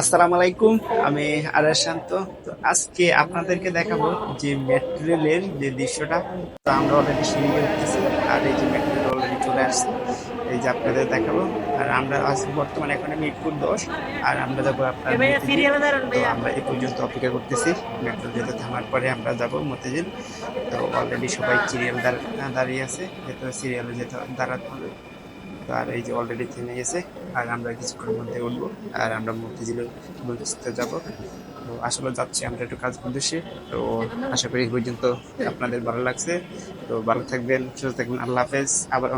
আসসালামু আলাইকুম। আমি আরাশ শান্ত। তো আজকে আপনাদেরকে দেখাবো যে মেট্রো রেলের যে দৃশ্যটা। তো আমরা অলরেডি সিঁড়িতে উঠতেছি, আর এই যে মেট্রো রেল অলরেডি চলে আসছে। এই যে আপনাদের দেখাবো। আর আমরা আজ বর্তমানে এখন মিরপুর 10, আর আমরা যাবো আপনার এ ভাইয়া মতিঝিল। সিরিয়ালে দাঁড়ান তো ভাইয়া। আমরা এই পর্যন্ত অপেক্ষা করতেছি, মেট্রো যেতে থামার পরে আমরা যাব মতিঝিল। তো অলরেডি সবাই সিরিয়াল দাঁড়িয়ে আছে, যেহেতু সিরিয়ালে যেতে দাঁড়াতে হবে। তো আর এই যে অলরেডি থেমে গেছে, আর আমরা কিছুক্ষণের মধ্যে উঠবো। আর আমরা মতিঝিলের বুঝতে যাব। তো আসলে যাচ্ছি আমরা একটু কাজ উদ্দেশ্যে। তো আশা করি এই পর্যন্ত আপনাদের ভালো লাগছে। তো ভালো থাকবেন, সুস্থ থাকবেন, আল্লাহ হাফেজ। আবার